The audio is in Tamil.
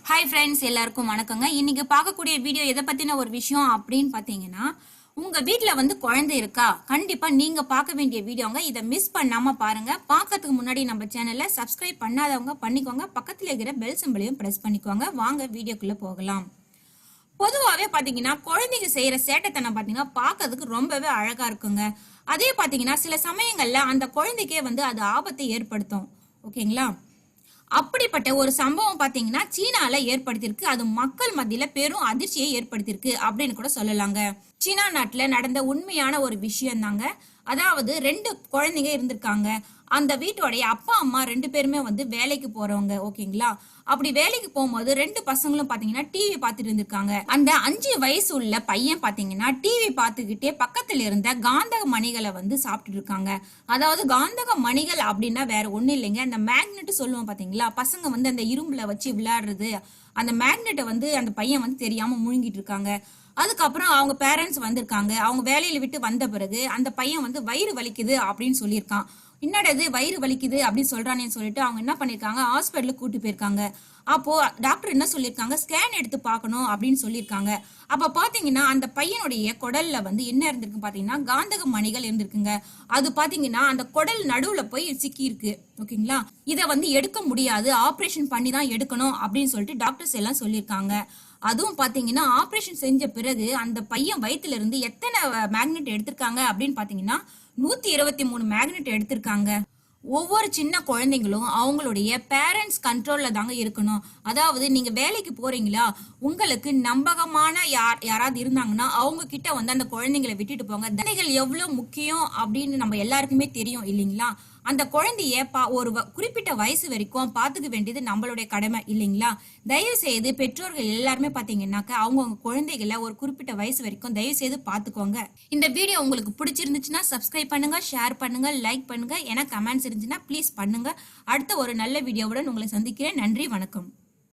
ஹாய் ஃப்ரெண்ட்ஸ், எல்லாருக்கும் வணக்கங்க. இன்னைக்கு பார்க்கக்கூடிய வீடியோ எதை பத்தின ஒரு விஷயம் அப்படின்னு பாத்தீங்கன்னா, உங்க வீட்ல குழந்தை இருக்கா? கண்டிப்பா நீங்க பார்க்க வேண்டிய வீடியோங்க. இதை மிஸ் பண்ணாம பாருங்க. பார்க்கறதுக்கு முன்னாடி நம்ம சேனலை சப்ஸ்கிரைப் பண்ணாதவங்க பண்ணிக்கோங்க. பக்கத்துல இருக்கிற பெல் சிம்பளையும் பிரஸ் பண்ணிக்கோங்க. வாங்க வீடியோக்குள்ள போகலாம். பொதுவாவே பாத்தீங்கன்னா குழந்தைங்க செய்யற சேட்டைத்தனம் பாத்தீங்கன்னா பார்க்கறதுக்கு ரொம்பவே அழகா இருக்குங்க. அதே பாத்தீங்கன்னா சில சமயங்கள்ல அந்த குழந்தைக்கே அது ஆபத்தை ஏற்படுத்தும். ஓகேங்களா? அப்படிப்பட்ட ஒரு சம்பவம் பாத்தீங்கன்னா சீனால ஏற்படுத்தியிருக்கு. அது மக்கள் மத்தியில பெரும் அதிர்ச்சியை ஏற்படுத்தியிருக்கு அப்படின்னு கூட சொல்லலாங்க. சீனா நாட்டுல நடந்த உண்மையான ஒரு விஷயம் தாங்க. அதாவது 2 குழந்தைங்க இருந்திருக்காங்க. அந்த வீட்டோடைய அப்பா அம்மா 2 பேருமே வேலைக்கு போறவங்க. ஓகேங்களா? அப்படி வேலைக்கு போகும்போது 2 பசங்களும் பாத்தீங்கன்னா டிவி பார்த்துட்டு இருந்திருக்காங்க. அந்த 5 வயசு உள்ள பையன் பாத்தீங்கன்னா டிவி பார்த்துக்கிட்டே பக்கத்துல இருந்த காந்தக மணிகளை சாப்பிட்டுட்டு இருக்காங்க. அதாவது காந்தக மணிகள் அப்படின்னா வேற ஒண்ணும் இல்லைங்க. அந்த மேக்னெட் சொல்லுவோம் பாத்தீங்களா, பசங்க அந்த இரும்புல வச்சு விளையாடுறது. அந்த மேக்னெட்டை அந்த பையன் தெரியாம முழுங்கிட்டு இருக்காங்க. அதுக்கப்புறம் அவங்க பேரண்ட்ஸ் வந்திருக்காங்க. அவங்க வேலையில விட்டு வந்த பிறகு அந்த பையன் வயிறு வலிக்குது அப்படின்னு சொல்லியிருக்கான். என்னடது வயிறு வலிக்குது அப்படின்னு சொல்றானேன்னு சொல்லிட்டு அவங்க என்ன பண்ணிருக்காங்க, ஹாஸ்பிட்டலுக்கு கூட்டு போயிருக்காங்க. அப்போ டாக்டர் என்ன சொல்லியிருக்காங்க, ஸ்கேன் எடுத்து பார்க்கணும் அப்படின்னு சொல்லியிருக்காங்க. அப்ப பாத்தீங்கன்னா அந்த பையனுடைய குடல்ல என்ன இருந்திருக்கு பாத்தீங்கன்னா காந்தக மணிகள் இருந்திருக்குங்க. அது பாத்தீங்கன்னா அந்த குடல் நடுவுல போய் சிக்கி இருக்கு. ஓகேங்களா? இதை எடுக்க முடியாது, ஆபரேஷன் பண்ணி தான் எடுக்கணும் அப்படின்னு சொல்லிட்டு டாக்டர்ஸ் எல்லாம் சொல்லியிருக்காங்க. அதுவும் பாத்தீங்கன்னா ஆபரேஷன் செஞ்ச பிறகு அந்த பையன் வயிற்றுல இருந்து எத்தனை மேக்னெட் எடுத்திருக்காங்க அப்படின்னு பாத்தீங்கன்னா 123 மேக்னெட் எடுத்திருக்காங்க. ஒவ்வொரு சின்ன குழந்தைங்களும் அவங்களுடைய பேரண்ட்ஸ் கண்ட்ரோல்ல தாங்க இருக்கணும். அதாவது நீங்க வேலைக்கு போறீங்களா, உங்களுக்கு நம்பகமான யாராவது இருந்தாங்கன்னா அவங்க கிட்ட அந்த குழந்தைங்களை விட்டுட்டு போங்க. குழந்தைகள் எவ்வளவு முக்கியம் அப்படின்னு நம்ம எல்லாருக்குமே தெரியும் இல்லைங்களா? அந்த குழந்தைய ஒரு குறிப்பிட்ட வயசு வரைக்கும் பாத்துக்க வேண்டியது நம்மளுடைய கடமை இல்லைங்களா? தயவு செய்து பெற்றோர்கள் எல்லாருமே பாத்தீங்கன்னாக்க அவங்க குழந்தைகளை ஒரு குறிப்பிட்ட வயசு வரைக்கும் தயவு செய்து பாத்துக்கோங்க. இந்த வீடியோ உங்களுக்கு பிடிச்சிருந்துச்சுன்னா சப்ஸ்கிரைப் பண்ணுங்க, ஷேர் பண்ணுங்க, லைக் பண்ணுங்க. எனக்கு கமெண்ட்ஸ் இருந்துச்சுன்னா ப்ளீஸ் பண்ணுங்க. அடுத்த ஒரு நல்ல வீடியோவுடன் உங்களை சந்திக்கிறேன். நன்றி, வணக்கம்.